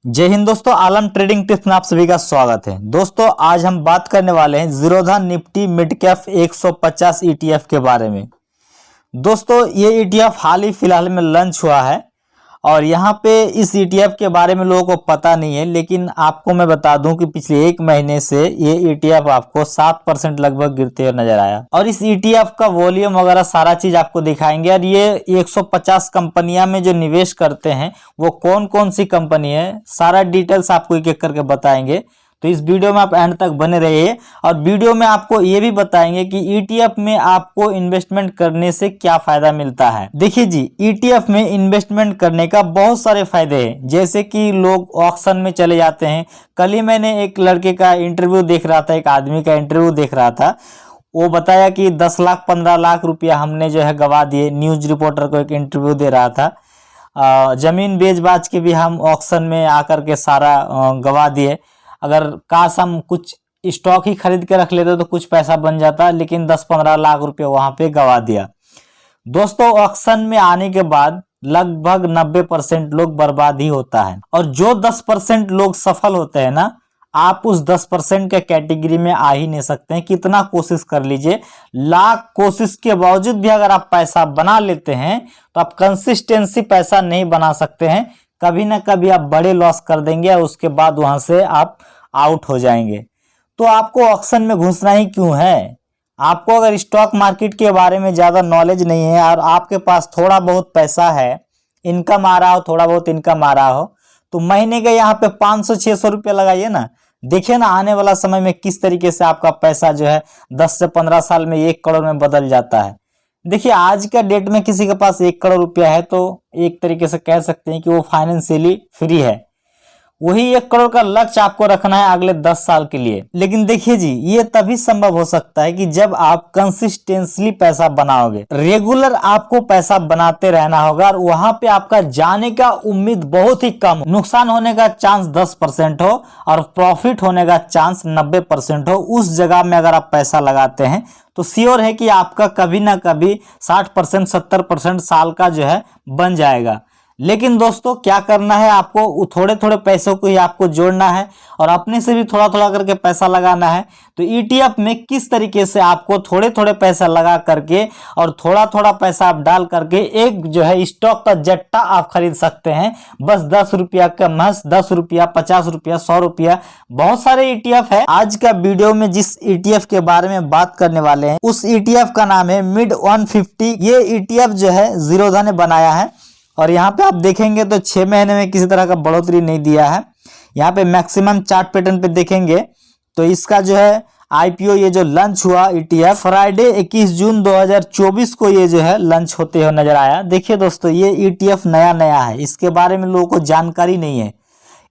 जय हिंद दोस्तों, आलम trading tips में आप सभी का स्वागत है। दोस्तों आज हम बात करने वाले हैं Zerodha Nifty mid cap 150 ETF के बारे में। दोस्तों ये ईटीएफ हाल ही फिलहाल में लॉन्च हुआ है और यहाँ पे इस ईटीएफ के बारे में लोगों को पता नहीं है, लेकिन आपको मैं बता दूं कि पिछले एक महीने से ये ईटीएफ आपको 7% लगभग गिरते हुए नजर आया और इस ईटीएफ का वॉल्यूम वगैरह सारा चीज आपको दिखाएंगे। और ये 150 कंपनियां में जो निवेश करते हैं वो कौन कौन सी कंपनी है, सारा डिटेल्स आपको एक एक करके बताएंगे। तो इस वीडियो में आप एंड तक बने रहिए और वीडियो में आपको ये भी बताएंगे कि ईटीएफ में आपको इन्वेस्टमेंट करने से क्या फायदा मिलता है। देखिए जी, ईटीएफ में इन्वेस्टमेंट करने का बहुत सारे फायदे हैं, जैसे कि लोग ऑक्शन में चले जाते हैं। कल ही मैंने एक लड़के का इंटरव्यू देख रहा था, एक आदमी का इंटरव्यू देख रहा था। वो बताया कि 10 लाख 15 लाख रुपया हमने जो है गवा दिए। न्यूज रिपोर्टर को एक इंटरव्यू दे रहा था। जमीन बेच बाच के भी हम ऑक्शन में आकर के सारा गवा दिए। अगर काश हम कुछ स्टॉक ही खरीद के रख लेते तो कुछ पैसा बन जाता, लेकिन 10-15 लाख रुपए वहां पे गवा दिया। दोस्तों ऑक्शन में आने के बाद लगभग 90% लोग बर्बाद ही होता है और जो 10% लोग सफल होते हैं ना, आप उस 10% के कैटेगरी में आ ही नहीं सकते हैं। कितना कोशिश कर लीजिए, लाख कोशिश के बावजूद भी अगर आप पैसा बना लेते हैं तो आप कंसिस्टेंसी पैसा नहीं बना सकते हैं। कभी ना कभी आप बड़े लॉस कर देंगे और उसके बाद वहां से आप आउट हो जाएंगे। तो आपको ऑक्शन में घुसना ही क्यों है? आपको अगर स्टॉक मार्केट के बारे में ज्यादा नॉलेज नहीं है और आपके पास थोड़ा बहुत पैसा है, इनकम आ रहा हो, थोड़ा बहुत इनकम आ रहा हो, तो महीने का यहाँ पे 500-600 रुपये लगाइए ना। देखिए ना आने वाला समय में किस तरीके से आपका पैसा जो है 10 से 15 साल में 1 करोड़ में बदल जाता है। देखिए आज का डेट में किसी के पास 1 करोड़ रुपया है तो एक तरीके से कह सकते हैं कि वो फाइनेंशियली फ्री है। वही 1 करोड़ का लक्ष्य आपको रखना है अगले 10 साल के लिए। लेकिन देखिए जी, ये तभी संभव हो सकता है कि जब आप कंसिस्टेंटली पैसा बनाओगे, रेगुलर आपको पैसा बनाते रहना होगा और वहां पे आपका जाने का उम्मीद बहुत ही कम, नुकसान होने का चांस 10% हो और प्रॉफिट होने का चांस 90% हो। उस जगह में अगर आप पैसा लगाते हैं तो श्योर है कि आपका कभी ना कभी 60% 70% साल का जो है बन जाएगा। लेकिन दोस्तों क्या करना है, आपको थोड़े थोड़े पैसों को ही आपको जोड़ना है और अपने से भी थोड़ा थोड़ा करके पैसा लगाना है। तो ईटीएफ में किस तरीके से आपको थोड़े थोड़े पैसा लगा करके और थोड़ा थोड़ा पैसा आप डाल करके एक जो है स्टॉक का जट्टा आप खरीद सकते हैं। बस 10 रुपया का, महज 10 रुपया, 50 रुपया, 100 रुपया, बहुत सारे ईटीएफ है। आज का वीडियो में जिस ईटीएफ के बारे में बात करने वाले हैं उस ईटीएफ का नाम है मिड 150। ये ईटीएफ जो है जीरोधा ने बनाया है और यहाँ पे आप देखेंगे तो 6 महीने में किसी तरह का बढ़ोतरी नहीं दिया है। यहाँ पे मैक्सिमम चार्ट पैटर्न पे देखेंगे तो इसका जो है आईपीओ ये जो लॉन्च हुआ ईटीएफ फ्राइडे 21 जून 2024 को ये जो है लॉन्च होते हुए नजर आया। देखिए दोस्तों ये ईटीएफ नया है, इसके बारे में लोगों को जानकारी नहीं है।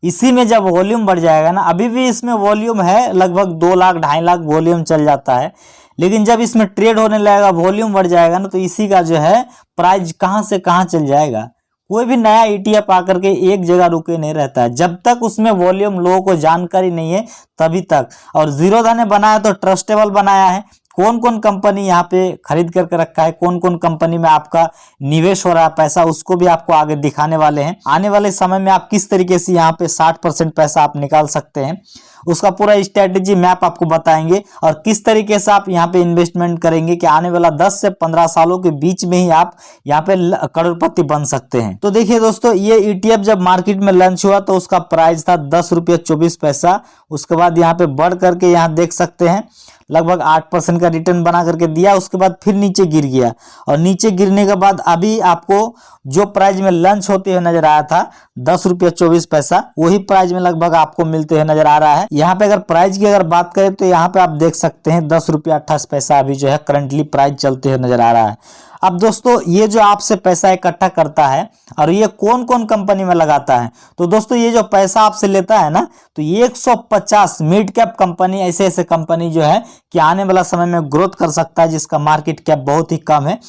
इसी में जब वॉल्यूम बढ़ जाएगा ना, अभी भी इसमें वॉल्यूम है लगभग 2 लाख 2.5 लाख वॉल्यूम चल जाता है, लेकिन जब इसमें ट्रेड होने लगेगा, वॉल्यूम बढ़ जाएगा ना, तो इसी का जो है प्राइस कहां से कहां चल जाएगा। कोई भी नया ईटीएफ आकर के एक जगह रुके नहीं रहता है, जब तक उसमें वॉल्यूम लोगों को जानकारी नहीं है तभी तक। और जीरोधा ने बनाया तो ट्रस्टेबल बनाया है। कौन कौन कंपनी यहाँ पे खरीद करके रखा है, कौन कौन कंपनी में आपका निवेश हो रहा है पैसा, उसको भी आपको आगे दिखाने वाले हैं। आने वाले समय में आप किस तरीके से यहाँ पे 60% पैसा आप निकाल सकते हैं, उसका पूरा स्ट्रेटेजी मैप आपको बताएंगे और किस तरीके से आप यहाँ पे इन्वेस्टमेंट करेंगे कि आने वाला 10 से 15 सालों के बीच में ही आप यहाँ पे करोड़पति बन सकते हैं। तो देखिए दोस्तों ये ईटीएफ जब मार्केट में लॉन्च हुआ तो उसका प्राइस था 10 रुपया 24 पैसा। उसके बाद यहाँ पे बढ़ करके यहाँ देख सकते हैं लगभग 8% का रिटर्न बना करके दिया। उसके बाद फिर नीचे गिर गया और नीचे गिरने के बाद अभी आपको जो प्राइस में लॉन्च होते हुए नजर आया था 10 रुपया 24 पैसा, वही प्राइस में लगभग आपको मिलते हुए नजर आ रहा है। यहाँ पे अगर प्राइस की अगर बात करें तो यहाँ पे आप देख सकते हैं 10 रुपया 28 पैसा अभी जो है करंटली प्राइस चलते हुए नजर आ रहा है। अब दोस्तों ये जो आपसे पैसा इकट्ठा करता है और ये कौन कौन कंपनी में लगाता है, तो दोस्तों ये जो पैसा आपसे लेता है ना, तो ये 150 मिड कैप कंपनी, ऐसे ऐसे कंपनी जो है कि आने वाला समय में ग्रोथ कर सकता है, जिसका मार्केट कैप बहुत ही कम है,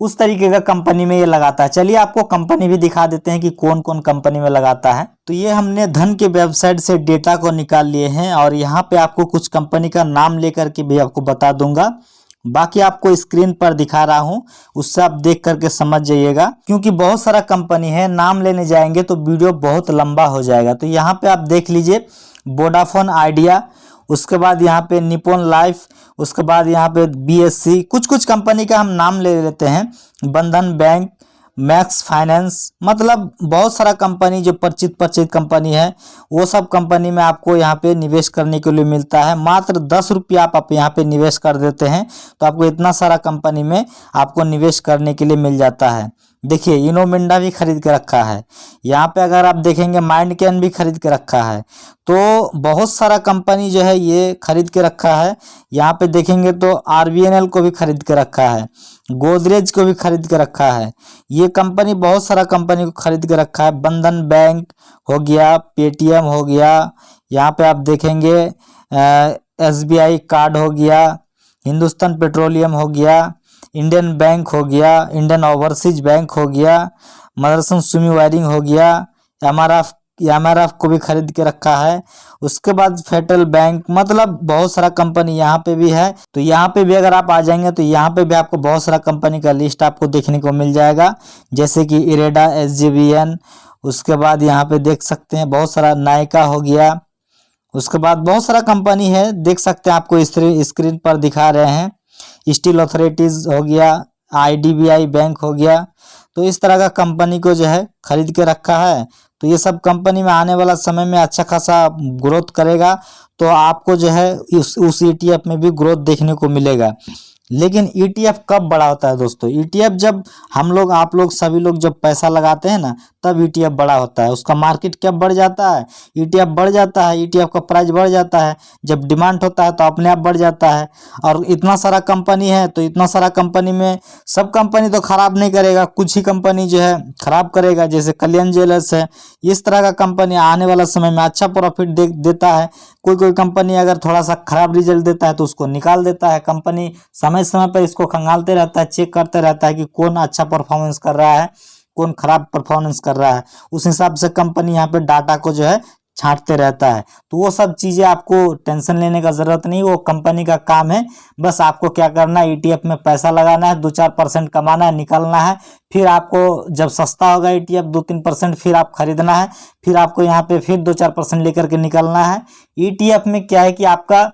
उस तरीके का कंपनी में ये लगाता है। चलिए आपको कंपनी भी दिखा देते हैं कि कौन कौन कंपनी में लगाता है। तो ये हमने धन के वेबसाइट से डेटा को निकाल लिए हैं और यहाँ पे आपको कुछ कंपनी का नाम लेकर के भी आपको बता दूंगा। बाकी आपको स्क्रीन पर दिखा रहा हूं, उससे आप देख करके समझ जाइएगा, क्योंकि बहुत सारा कंपनी है, नाम लेने जाएंगे तो वीडियो बहुत लंबा हो जाएगा। तो यहाँ पे आप देख लीजिए वोडाफोन आइडिया, उसके बाद यहाँ पे निप्पॉन लाइफ, उसके बाद यहाँ पे बीएससी, कुछ कुछ कंपनी का हम नाम ले लेते हैं, बंधन बैंक, मैक्स फाइनेंस, मतलब बहुत सारा कंपनी जो परिचित परिचित कंपनी है, वो सब कंपनी में आपको यहाँ पे निवेश करने के लिए मिलता है। मात्र 10 रुपया आप यहाँ पे निवेश कर देते हैं तो आपको इतना सारा कंपनी में आपको निवेश करने के लिए मिल जाता है। देखिए इनोमिंडा भी खरीद के रखा है, यहाँ पे अगर आप देखेंगे माइंडकेन भी खरीद के रखा है, तो बहुत सारा कंपनी जो है ये खरीद के रखा है। यहाँ पे देखेंगे तो आरबीएनएल को भी खरीद के रखा है, गोदरेज को भी खरीद के रखा है। ये कंपनी बहुत सारा कंपनी को खरीद के रखा है। बंधन बैंक हो गया, पेटीएम हो गया, यहाँ पे आप देखेंगे एसबीआई कार्ड हो गया, हिंदुस्तान पेट्रोलियम हो गया, इंडियन बैंक हो गया, इंडियन ओवरसीज बैंक हो गया, मदरसन सुमी वायरिंग हो गया, एमआरएफ को भी खरीद के रखा है। उसके बाद फेडरल बैंक, मतलब बहुत सारा कंपनी यहाँ पे भी है। तो यहाँ पे भी अगर आप आ जाएंगे तो यहाँ पे भी आपको बहुत सारा कंपनी का लिस्ट आपको देखने को मिल जाएगा, जैसे कि इरेडा, एसजेवीएन, उसके बाद यहाँ पे देख सकते हैं बहुत सारा नायका हो गया, उसके बाद बहुत सारा कंपनी है, देख सकते हैं आपको स्क्रीन पर दिखा रहे हैं। स्टील अथॉरिटीज हो गया, आईडीबीआई बैंक हो गया। तो इस तरह का कंपनी को जो है खरीद के रखा है। तो ये सब कंपनी में आने वाला समय में अच्छा खासा ग्रोथ करेगा, तो आपको जो है उस ईटीएफ में भी ग्रोथ देखने को मिलेगा। लेकिन ईटीएफ कब बड़ा होता है दोस्तों? ईटीएफ जब हम लोग, आप लोग, सभी लोग जब पैसा लगाते हैं ना, तब ईटीएफ बड़ा होता है। उसका मार्केट कब बढ़ जाता है? ईटीएफ बढ़ जाता है, ईटीएफ का प्राइस बढ़ जाता है। जब डिमांड होता है तो अपने आप बढ़ जाता है। और इतना सारा कंपनी है, तो इतना सारा कंपनी में सब कंपनी तो खराब नहीं करेगा, कुछ ही कंपनी जो है खराब करेगा, जैसे कल्याण ज्वेलर्स है। इस तरह का कंपनी आने वाला समय में अच्छा प्रॉफिट देता है। कोई कोई कंपनी अगर थोड़ा सा खराब रिजल्ट देता है तो उसको निकाल देता है। कंपनी समय समय पर इसको खंगालते रहता है, चेक करते रहता है कि कौन अच्छा परफॉर्मेंस कर रहा है, कौन खराब परफॉर्मेंस कर रहा है। उस हिसाब से कंपनी यहाँ पे डाटा को जो है छांटते रहता है। तो वो सब चीजें आपको टेंशन लेने का जरूरत नहीं, वो कंपनी का काम है। बस आपको क्या करना है, ईटीएफ में पैसा लगाना है, 2-4% कमाना है, निकालना है। फिर आपको जब सस्ता होगा ईटीएफ 2-3%, फिर आप खरीदना है। फिर आपको यहाँ पे फिर 2-4% लेकर के निकलना है। ईटीएफ में क्या है कि आपका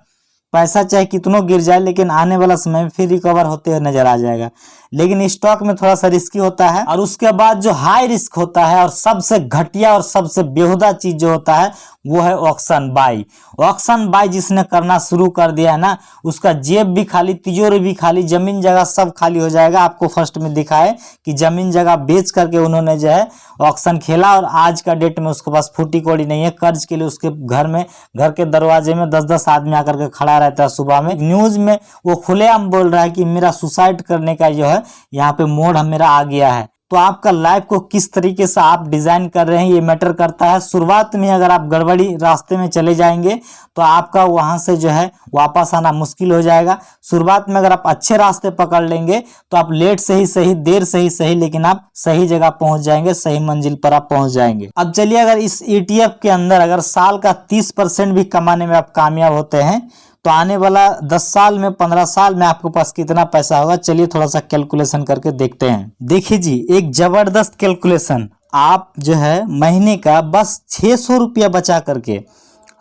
पैसा चाहे कितनों गिर जाए, लेकिन आने वाला समय में फिर रिकवर होते हुए नजर आ जाएगा। लेकिन स्टॉक में थोड़ा सा रिस्की होता है। और उसके बाद जो हाई रिस्क होता है और सबसे घटिया और सबसे बेहुदा चीज जो होता है वो है ऑक्शन बाई। ऑक्शन बाई जिसने करना शुरू कर दिया है ना, उसका जेब भी खाली, तिजोरी भी खाली, जमीन जगह सब खाली हो जाएगा। आपको फर्स्ट में दिखा है कि जमीन जगह बेच करके उन्होंने जो है ऑक्शन खेला, और आज का डेट में उसके पास फूटी कौड़ी नहीं है। कर्ज के लिए उसके घर के दरवाजे में 10-10 आदमी आकर के खड़ा रहता है। सुबह में न्यूज में वो खुलेआम बोल रहा है कि मेरा सुसाइड करने का जो है यहाँ पे मोड मेरा आ गया है। तो आपका लाइफ को किस तरीके से आप डिजाइन कर रहे हैं ये मैटर करता है। शुरुआत में अगर आप गड़बड़ी रास्ते में चले जाएंगे तो आपका वहां से जो है वापस आना मुश्किल हो जाएगा। शुरुआत में अगर आप अच्छे रास्ते पकड़ लेंगे तो आप लेट से ही सही, देर से ही सही, लेकिन आप सही जगह पहुंच जाएंगे, सही मंजिल पर आप पहुंच जाएंगे। अब चलिए, अगर इस ईटीएफ के अंदर अगर साल का 30% भी कमाने में आप कामयाब होते हैं तो आने वाला 10 साल में, 15 साल में आपके पास कितना पैसा होगा? चलिए थोड़ा सा कैलकुलेशन करके देखते हैं। देखिए जी, एक जबरदस्त कैलकुलेशन। आप जो है महीने का बस 600 रुपया बचा करके,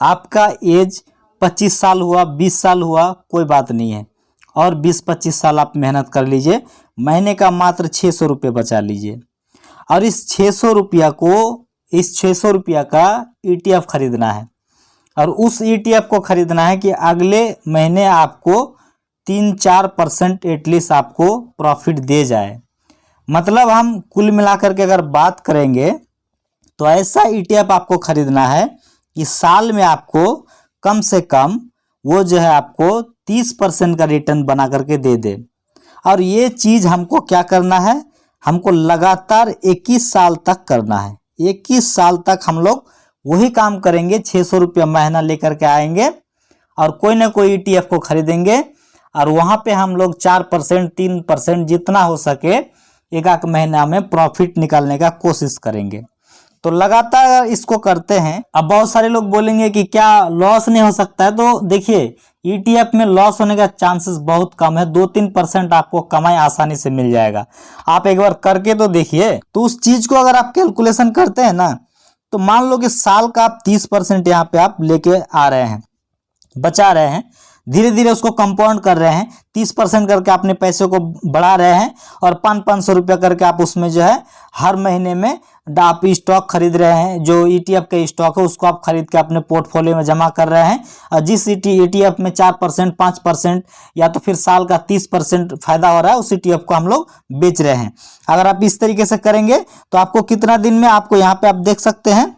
आपका एज 25 साल हुआ, 20 साल हुआ, कोई बात नहीं है, और 20-25 साल आप मेहनत कर लीजिए, महीने का मात्र 600 रुपये बचा लीजिए। और इस 600 रुपया का ईटीएफ खरीदना है, और उस ईटीएफ को खरीदना है कि अगले महीने आपको 3-4% एटलीस्ट आपको प्रॉफिट दे जाए। मतलब हम कुल मिलाकर के अगर बात करेंगे तो ऐसा ईटीएफ आपको खरीदना है कि साल में आपको कम से कम वो जो है आपको 30% का रिटर्न बना करके दे दे। और ये चीज हमको क्या करना है, हमको लगातार 21 साल तक करना है। 21 साल तक हम लोग वही काम करेंगे, 600 रुपया महीना लेकर के आएंगे और कोई ना कोई ईटीएफ को खरीदेंगे, और वहां पे हम लोग 4%, 3% जितना हो सके एक महीना में प्रॉफिट निकालने का कोशिश करेंगे। तो लगातार इसको करते हैं। अब बहुत सारे लोग बोलेंगे कि क्या लॉस नहीं हो सकता है, तो देखिए ईटीएफ में लॉस होने का चांसेस बहुत कम है। 2-3% आपको कमाई आसानी से मिल जाएगा। आप एक बार करके तो देखिए। तो उस चीज को अगर आप कैलकुलेशन करते हैं ना, तो मान लो कि साल का आप 30% यहाँ पे आप लेके आ रहे हैं, बचा रहे हैं, धीरे धीरे उसको कंपाउंड कर रहे हैं, 30% करके अपने पैसे को बढ़ा रहे हैं और 500-500 रुपया करके आप उसमें जो है हर महीने में आप स्टॉक खरीद रहे हैं। जो ईटीएफ के स्टॉक है उसको आप खरीद के अपने पोर्टफोलियो में जमा कर रहे हैं। और जिस ईटीएफ में 4%, 5% या तो फिर साल का 30% फायदा हो रहा है, उस ईटीएफ को हम लोग बेच रहे हैं। अगर आप इस तरीके से करेंगे तो आपको कितना दिन में, आपको यहाँ पे आप देख सकते हैं,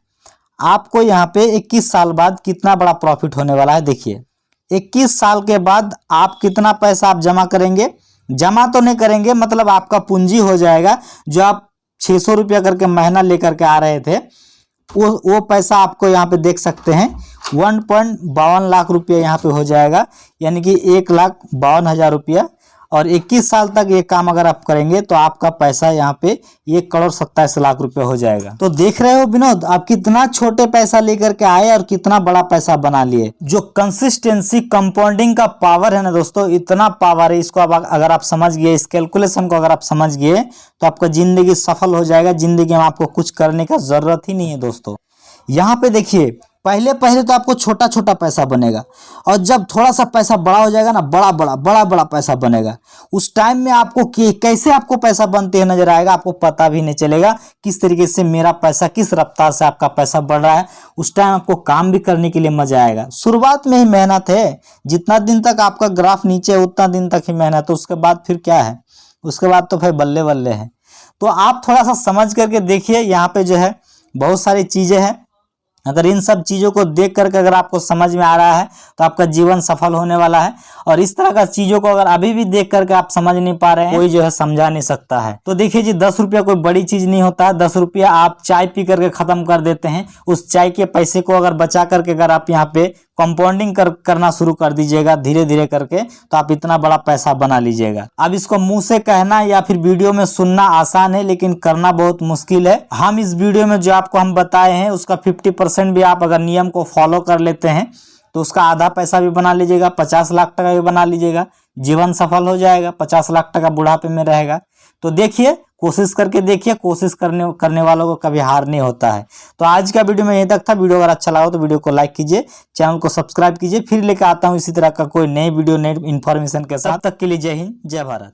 आपको यहाँ पे 21 साल बाद कितना बड़ा प्रॉफिट होने वाला है। देखिए 21 साल के बाद आप कितना पैसा आप जमा करेंगे, जमा तो नहीं करेंगे, मतलब आपका पूंजी हो जाएगा। जो आप 600 रुपया करके महीना लेकर के आ रहे थे, वो पैसा आपको यहाँ पे देख सकते हैं 1.52 लाख रुपया यहाँ पे हो जाएगा, यानी कि 1,52,000 रुपया। और 21 साल तक ये काम अगर आप करेंगे तो आपका पैसा यहाँ पे 1,27,00,000 रुपये हो जाएगा। तो देख रहे हो विनोद, आप कितना छोटे पैसा लेकर के आए और कितना बड़ा पैसा बना लिए। जो कंसिस्टेंसी कंपाउंडिंग का पावर है ना दोस्तों, इतना पावर है। इसको अगर आप समझ गए, इस कैलकुलेशन को अगर आप समझ गए, तो आपका जिंदगी सफल हो जाएगा। जिंदगी में आपको कुछ करने का जरूरत ही नहीं है दोस्तों। यहाँ पे देखिए, पहले तो आपको छोटा छोटा पैसा बनेगा, और जब थोड़ा सा पैसा बड़ा हो जाएगा ना, बड़ा पैसा बनेगा। उस टाइम में आपको कैसे आपको पैसा बनते हुए नजर आएगा, आपको पता भी नहीं चलेगा किस तरीके से मेरा पैसा, किस रफ्तार से आपका पैसा बढ़ रहा है। उस टाइम आपको काम भी करने के लिए मजा आएगा। शुरुआत में ही मेहनत है, जितना दिन तक आपका ग्राफ नीचे है उतना दिन तक ही मेहनत है। उसके बाद फिर क्या है, उसके बाद तो फिर बल्ले बल्ले है। तो आप थोड़ा सा समझ करके देखिए। यहाँ पे जो है बहुत सारी चीजें हैं। अगर इन सब चीज़ों को देख करके अगर आपको समझ में आ रहा है तो आपका जीवन सफल होने वाला है। और इस तरह का चीज़ों को अगर अभी भी देख करके आप समझ नहीं पा रहे हैं, कोई जो है समझा नहीं सकता है। तो देखिए जी, 10 रुपया कोई बड़ी चीज़ नहीं होता है। 10 रुपया आप चाय पी करके ख़त्म कर देते हैं। उस चाय के पैसे को अगर बचा करके अगर आप यहाँ पे कंपाउंडिंग करना शुरू कर दीजिएगा धीरे धीरे करके, तो आप इतना बड़ा पैसा बना लीजिएगा। अब इसको मुंह से कहना या फिर वीडियो में सुनना आसान है, लेकिन करना बहुत मुश्किल है। हम इस वीडियो में जो आपको हम बताए हैं उसका 50% भी आप अगर नियम को फॉलो कर लेते हैं तो उसका आधा पैसा भी बना लीजिएगा, 50 लाख टका भी बना लीजिएगा, जीवन सफल हो जाएगा। 50 लाख टका बुढ़ापे में रहेगा। तो देखिए, कोशिश करके देखिए। कोशिश करने वालों को कभी हार नहीं होता है। तो आज का वीडियो में यहीं तक था। वीडियो अगर अच्छा लगा तो वीडियो को लाइक कीजिए, चैनल को सब्सक्राइब कीजिए। फिर लेकर आता हूँ इसी तरह का कोई नई वीडियो, नई इन्फॉर्मेशन के साथ। तब तक के लिए जय हिंद, जय भारत।